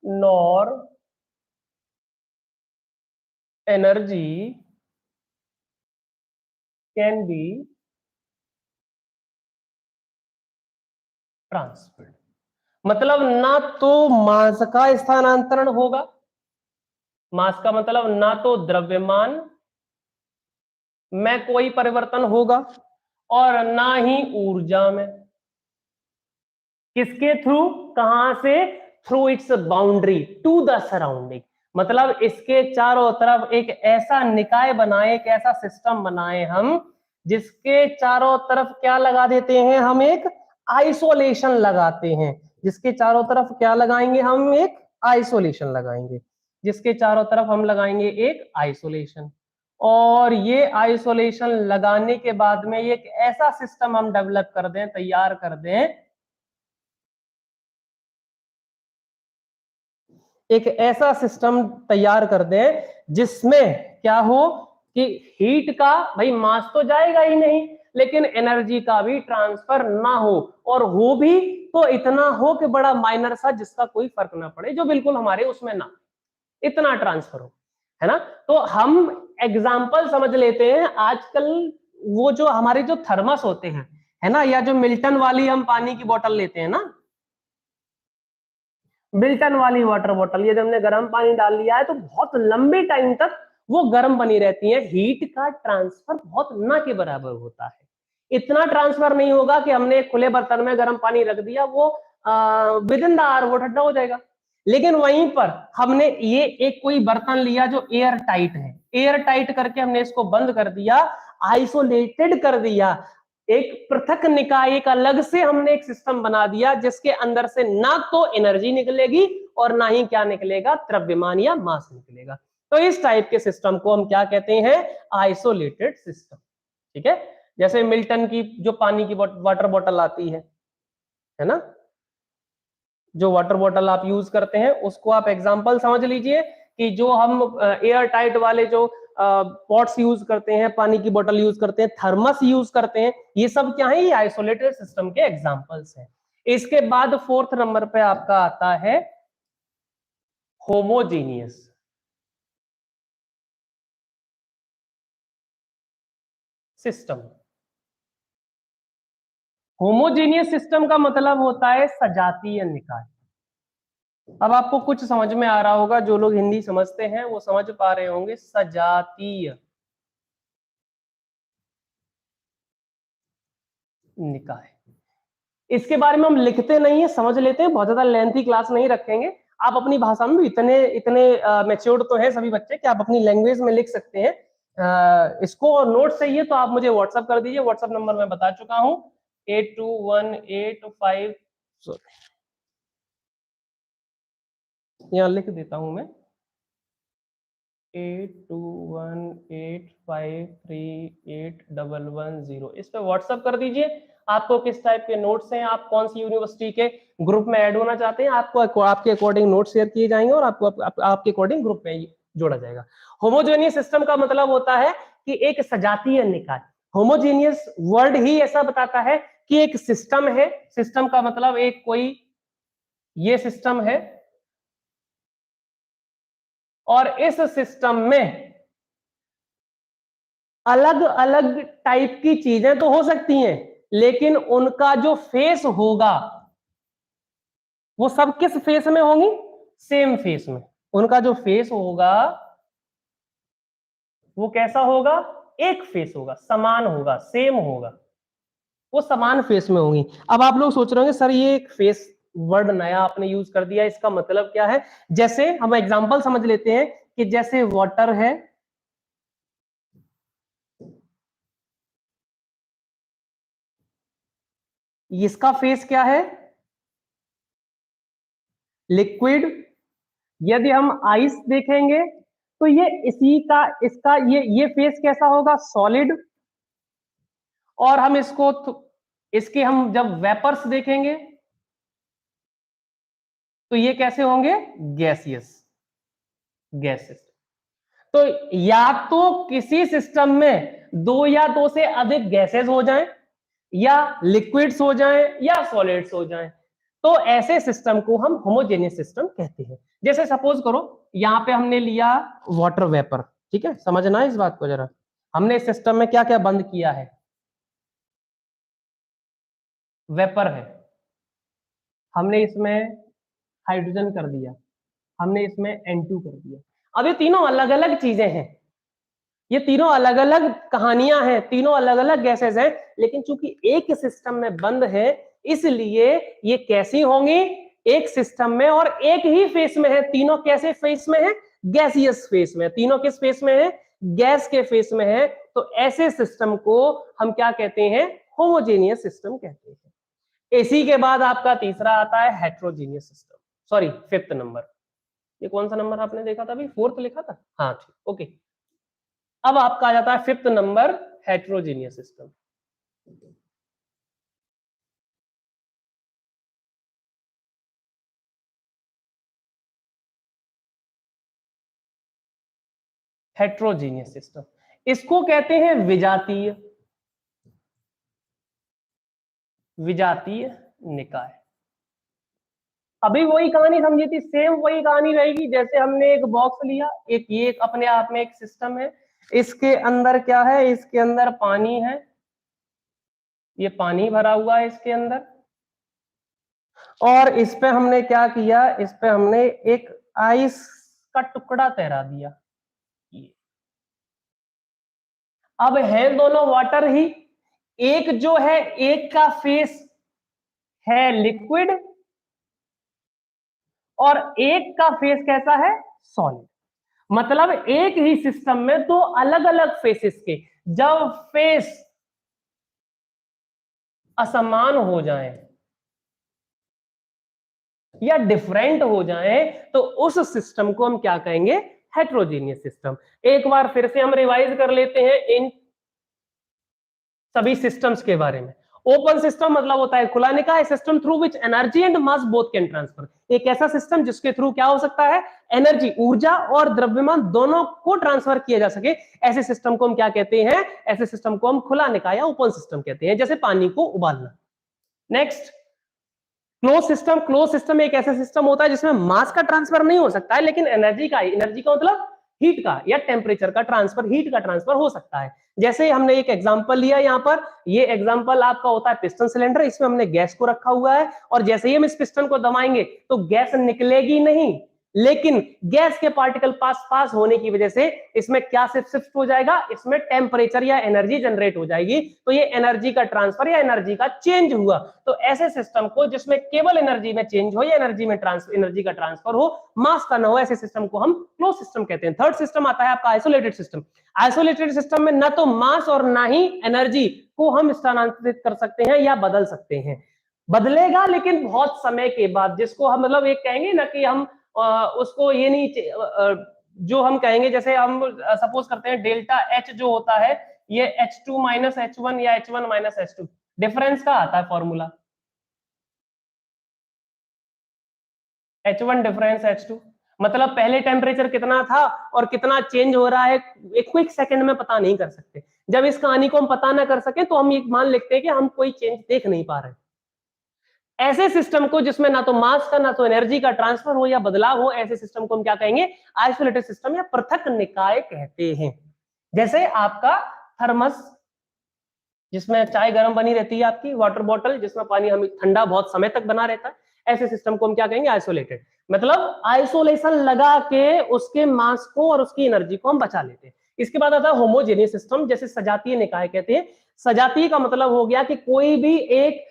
[SPEAKER 1] nor energy can be transferred. मतलब ना तो मास का स्थानांतरण होगा, मास का मतलब ना तो द्रव्यमान में कोई परिवर्तन होगा और ना ही ऊर्जा में। किसके थ्रू? कहां से? Through its boundary to the surrounding. मतलब इसके चारों तरफ एक ऐसा निकाय बनाए, एक ऐसा सिस्टम बनाए हम, जिसके चारों तरफ क्या लगा देते हैं हम? एक आइसोलेशन लगाते हैं। जिसके चारों तरफ क्या लगाएंगे हम? एक आइसोलेशन लगाएंगे। जिसके चारों तरफ हम लगाएंगे एक आइसोलेशन। और ये आइसोलेशन लगाने के बाद में ये एक ऐसा सिस्टम हम डेवलप कर दें, तैयार कर दें, एक ऐसा सिस्टम तैयार कर दें जिसमें क्या हो कि हीट का भाई मास तो जाएगा ही नहीं, लेकिन एनर्जी का भी ट्रांसफर ना हो, और हो भी तो इतना हो कि बड़ा माइनर सा, जिसका कोई फर्क ना पड़े, जो बिल्कुल हमारे उसमें ना, इतना ट्रांसफर हो, है ना। तो हम एग्जाम्पल समझ लेते हैं। आजकल वो जो हमारे जो थर्मस होते हैं, है ना, या जो मिल्टन वाली हम पानी की बोतल लेते हैं ना, मिल्टन वाली वाटर बोतल, ये जब हमने गर्म पानी डाल लिया है तो बहुत लंबे टाइम तक वो गर्म बनी रहती है। हीट का ट्रांसफर बहुत ना के बराबर होता है। इतना ट्रांसफर नहीं होगा कि हमने खुले बर्तन में गर्म पानी रख दिया, वो विद इन द आवर वो ठंडा हो जाएगा। लेकिन वहीं पर हमने ये एक कोई बर्तन लिया जो एयर टाइट है, एयर टाइट करके हमने इसको बंद कर दिया, आइसोलेटेड कर दिया, एक पृथक निकाय, एक अलग से हमने एक सिस्टम बना दिया, जिसके अंदर से ना तो एनर्जी निकलेगी और ना ही क्या निकलेगा? द्रव्यमान या मास निकलेगा। तो इस टाइप के सिस्टम को हम क्या कहते हैं? Isolated system. ठीक है। जैसे मिल्टन की जो पानी की वाटर बॉटल आती है ना, जो वाटर बॉटल आप यूज करते हैं, उसको आप एग्जांपल समझ लीजिए कि जो हम एयर टाइट वाले जो पॉट्स यूज करते हैं, पानी की बोतल यूज करते हैं, थर्मस यूज करते हैं, ये सब क्या है? ये आइसोलेटेड सिस्टम के एग्जांपल्स हैं। इसके बाद फोर्थ नंबर पे आपका आता है होमोजीनियस सिस्टम। होमोजीनियस सिस्टम का मतलब होता है सजातीय निकाय। अब आपको कुछ समझ में आ रहा होगा, जो लोग हिंदी समझते हैं वो समझ पा रहे होंगे। सजातीय निकाय, इसके बारे में हम लिखते नहीं है, समझ लेते हैं, बहुत ज्यादा लेंथी क्लास नहीं रखेंगे। आप अपनी भाषा में भी इतने इतने मैच्योर्ड तो हैं सभी बच्चे कि आप अपनी लैंग्वेज में लिख सकते हैं इसको। और नोट चाहिए तो आप मुझे व्हाट्सअप कर दीजिए, व्हाट्सअप नंबर मैं बता चुका हूं, 8218 यहाँ लिख देता हूं मैं, 8218538110। इस पे व्हाट्सअप कर दीजिए। आपको किस टाइप के नोट्स हैं, आप कौन सी यूनिवर्सिटी के ग्रुप में ऐड होना चाहते हैं, आपको आपके अकॉर्डिंग नोट शेयर किए जाएंगे और आपको आपके अकॉर्डिंग ग्रुप में जोड़ा जाएगा। होमोजेनियस सिस्टम का मतलब होता है कि एक सजातीय निकाय। होमोजेनियस वर्ड ही ऐसा बताता है कि एक सिस्टम है, सिस्टम का मतलब एक कोई ये सिस्टम है, और इस सिस्टम में अलग अलग टाइप की चीजें तो हो सकती हैं, लेकिन उनका जो फेस होगा वो सब किस फेस में होंगी? सेम फेस में। उनका जो फेस होगा वो कैसा होगा? एक फेस होगा, समान होगा, सेम होगा, वो समान फेस में होंगी। अब आप लोग सोच रहे होंगे सर ये एक फेस वर्ड नया आपने यूज कर दिया, इसका मतलब क्या है? जैसे हम एग्जांपल समझ लेते हैं कि जैसे वाटर है, इसका फेस क्या है? लिक्विड। यदि हम आइस देखेंगे तो ये इसी का इसका ये फेस कैसा होगा? सॉलिड। और हम इसको इसके हम जब वेपर्स देखेंगे तो ये कैसे होंगे? Gaseous, gases. तो या तो किसी सिस्टम में दो या दो से अधिक गैसेस हो जाएं, या लिक्विड्स हो जाएं, या सॉलिड्स हो जाएं, तो ऐसे सिस्टम को हम होमोजेनियस सिस्टम कहते हैं। जैसे सपोज करो यहां पे हमने लिया वाटर वेपर, ठीक है, समझना है इस बात को जरा। हमने इस सिस्टम में क्या क्या बंद किया है? वेपर है, हमने इसमें हाइड्रोजन कर दिया, हमने इसमें N2 कर दिया। अब ये तीनों अलग अलग चीजें हैं, ये तीनों अलग अलग कहानियां हैं, तीनों अलग अलग गैसेस हैं, लेकिन चूंकि एक सिस्टम में बंद है इसलिए ये कैसी होंगी? एक सिस्टम में और एक ही फेस में है। तीनों कैसे फेस में है? गैसियस फेस में। तीनों किस फेस में है? गैस के फेस में है। तो ऐसे सिस्टम को हम क्या कहते हैं? होमोजेनियस सिस्टम कहते हैं। इसी के बाद आपका तीसरा आता है heterogeneous system, sorry fifth number. ये कौन सा नंबर आपने देखा था अभी? फोर्थ लिखा था, हाँ ठीक, ओके। अब आपका आ जाता है fifth number, heterogeneous system. Heterogeneous system, इसको कहते हैं विजातीय, विजातीय निकाय। अभी वही कहानी समझी थी, सेम वही कहानी रहेगी। जैसे हमने एक बॉक्स लिया, एक ये एक अपने आप में एक सिस्टम है, इसके अंदर क्या है? इसके अंदर पानी है, ये पानी भरा हुआ है इसके अंदर, और इस पे हमने क्या किया? इस पे हमने एक आइस का टुकड़ा तैरा दिया। अब है दोनों वाटर ही, एक जो है एक का फेस है लिक्विड और एक का फेस कैसा है? सॉलिड। मतलब एक ही सिस्टम में दो अलग अलग फेसेस के जब फेस असमान हो जाए या डिफरेंट हो जाए तो उस सिस्टम को हम क्या कहेंगे? Heterogeneous system. एक बार फिर से हम रिवाइज कर लेते हैं इन सभी सिस्टम्स के बारे में। ओपन सिस्टम मतलब होता है खुला निकाय, system through which energy and mass both can transfer. एक ऐसा सिस्टम जिसके थ्रू क्या हो सकता है? एनर्जी, ऊर्जा और द्रव्यमान दोनों को ट्रांसफर किया जा सके। ऐसे सिस्टम को हम क्या कहते हैं? ऐसे सिस्टम को हम खुला निकाय या ओपन सिस्टम कहते हैं, जैसे पानी को उबालना। Next, close system. Close system एक ऐसा सिस्टम होता है जिसमें मास का ट्रांसफर नहीं हो सकता है, लेकिन एनर्जी का, एनर्जी का मतलब हीट का या टेम्परेचर का ट्रांसफर, हीट का ट्रांसफर हो सकता है। जैसे हमने एक एग्जांपल लिया यहाँ पर, ये एग्जांपल आपका होता है पिस्टन सिलेंडर। इसमें हमने गैस को रखा हुआ है और जैसे ही हम इस पिस्टन को दबाएंगे तो गैस निकलेगी नहीं, लेकिन गैस के पार्टिकल पास पास होने की वजह से इसमें क्या शिफ्ट हो जाएगा? इसमें टेम्परेचर या एनर्जी जनरेट हो जाएगी। तो ये एनर्जी का ट्रांसफर या एनर्जी का चेंज हुआ। तो ऐसे सिस्टम को जिसमें केवल एनर्जी में चेंज हो या एनर्जी में एनर्जी का ट्रांसफर हो, मास का ना हो, ऐसे सिस्टम को हम क्लोज सिस्टम कहते हैं। थर्ड सिस्टम आता है आपका आइसोलेटेड सिस्टम। आइसोलेटेड सिस्टम में ना तो मास और ना ही एनर्जी को हम स्थानांतरित कर सकते हैं या बदल सकते हैं। बदलेगा लेकिन बहुत समय के बाद, जिसको हम मतलब एक कहेंगे ना कि हम उसको ये नहीं, जो हम कहेंगे जैसे हम सपोज करते हैं डेल्टा एच जो होता है ये H2 माइनस H1 या H1 माइनस H2, डिफरेंस का आता है फॉर्मूला H1 डिफरेंस H2। मतलब पहले टेम्परेचर कितना था और कितना चेंज हो रहा है एक क्विक सेकंड में पता नहीं कर सकते। जब इस कहानी को हम पता ना कर सके तो हम ये मान लेते हैं कि हम कोई चेंज देख नहीं पा रहे। ऐसे सिस्टम को जिसमें ना तो मास का ना तो एनर्जी का ट्रांसफर हो या बदलाव हो, ऐसे सिस्टम को हम क्या कहेंगे? आइसोलेटेड सिस्टम या पृथक निकाय कहते हैं। जैसे आपका थर्मस, जिसमें चाय गर्म बनी रहती है, आपकी वाटर बॉटल जिसमें पानी हमें ठंडा बहुत समय तक बना रहता है, ऐसे सिस्टम को हम क्या कहेंगे? आइसोलेटेड। मतलब आइसोलेशन लगा के उसके मास को और उसकी एनर्जी को हम बचा लेते हैं। इसके बाद आता है होमोजेनियस सिस्टम, जैसे सजातीय निकाय कहते हैं। सजातीय का मतलब हो गया कि कोई भी एक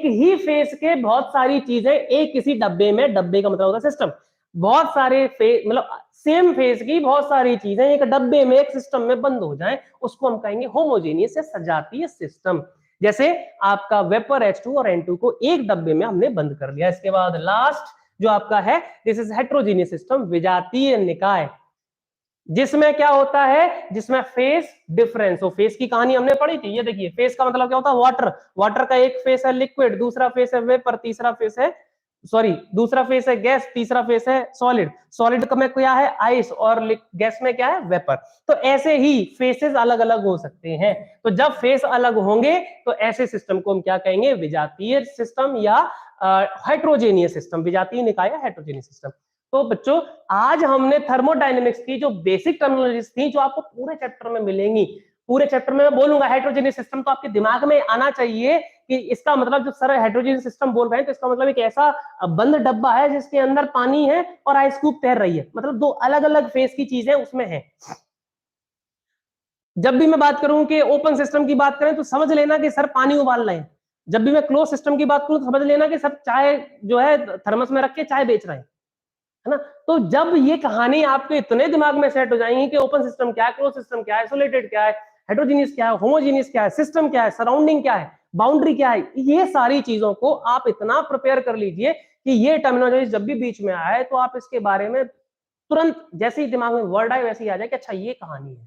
[SPEAKER 1] ही फेस के बहुत सारी चीजें एक किसी डब्बे में, डब्बे का मतलब होता है सिस्टम, बहुत सारे फेस मतलब सेम फेस की बहुत सारी चीजें एक डब्बे में एक सिस्टम में बंद हो जाएं, उसको हम कहेंगे होमोजेनियस या सजातीय सिस्टम। जैसे आपका वेपर H2 और N2 को एक डब्बे में हमने बंद कर दिया। इसके बाद लास्ट जो आपका है, दिस इज हेट्रोजीनियस सिस्टम, विजातीय निकाय, जिसमें क्या होता है? जिसमें फेस डिफरेंस हो। फेस की कहानी हमने पढ़ी थी, ये देखिए फेस का मतलब क्या होता है? वाटर, वाटर का एक फेस है लिक्विड, दूसरा फेस है वेपर, तीसरा फेस है दूसरा फेस है गैस, तीसरा फेस है सॉलिड। सॉलिड में क्या है? आइस, और गैस में क्या है? वेपर। तो ऐसे ही फेसेस अलग अलग हो सकते हैं। तो जब फेस अलग होंगे तो ऐसे सिस्टम को हम क्या कहेंगे? विजातीय सिस्टम या हेट्रोजेनियस सिस्टम, विजातीय निकाय या हेट्रोजेनियस सिस्टम। तो बच्चों आज हमने थर्मोडायनेमिक्स की जो बेसिक टर्मिनोलॉजीज थी जो आपको पूरे चैप्टर में मिलेंगी, पूरे चैप्टर में मैं बोलूंगा हेटेरोजेनियस सिस्टम, तो आपके दिमाग में आना चाहिए कि इसका मतलब जो सर हेटेरोजेनियस सिस्टम बोल रहे हैं तो इसका मतलब एक ऐसा बंद डब्बा है जिसके अंदर पानी है और आइस क्यूब तैर रही है, मतलब दो अलग अलग फेस की चीजें उसमें है। जब भी मैं बात करूं कि ओपन सिस्टम की बात करें तो समझ लेना कि सर पानी उबाल रहे हैं, जब भी मैं क्लोज सिस्टम की बात करूं तो समझ लेना कि सर चाय जो है थर्मस में रख के चाय बेच रहे हैं, है ना। तो जब ये कहानी आपके इतने दिमाग में सेट हो जाएंगी कि ओपन सिस्टम क्या है, क्लोज सिस्टम क्या है, आइसोलेटेड क्या है, हेटेरोजेनियस क्या है, होमोजेनियस क्या है, सिस्टम क्या है, सराउंडिंग क्या है, बाउंड्री क्या है, ये सारी चीजों को आप इतना प्रिपेयर कर लीजिए कि ये टर्मिनोलॉजी जब भी बीच में आए तो आप इसके बारे में तुरंत जैसे ही दिमाग में वर्ड आए वैसे ही आ जाए कि अच्छा ये कहानी है।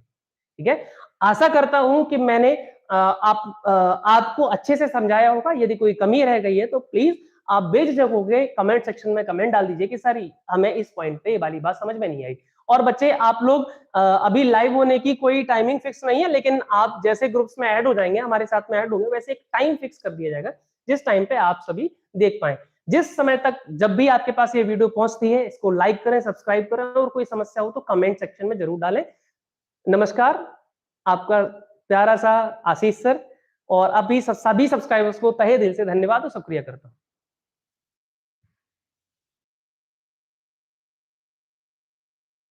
[SPEAKER 1] ठीक है, आशा करता हूं कि मैंने आपको अच्छे से समझाया होगा। यदि कोई कमी रह गई है तो प्लीज आप बेझिझक होकर कमेंट सेक्शन में कमेंट डाल दीजिए कि सर हमें इस पॉइंट पे ये वाली बात समझ में नहीं आई। और बच्चे आप लोग अभी लाइव होने की कोई टाइमिंग फिक्स नहीं है, लेकिन आप जैसे ग्रुप्स में ऐड हो जाएंगे, हमारे साथ में ऐड होंगे, वैसे एक टाइम फिक्स कर दिया जाएगा जिस टाइम पे आप सभी देख पाए। जिस समय तक जब भी आपके पास ये वीडियो पहुंचती है इसको लाइक करें, सब्सक्राइब करें, और कोई समस्या हो तो कमेंट सेक्शन में जरूर डालें। नमस्कार, आपका प्यारा सा आशीष सर, और अभी सभी सब्सक्राइबर्स को तहे दिल से धन्यवाद और शुक्रिया करता हूं।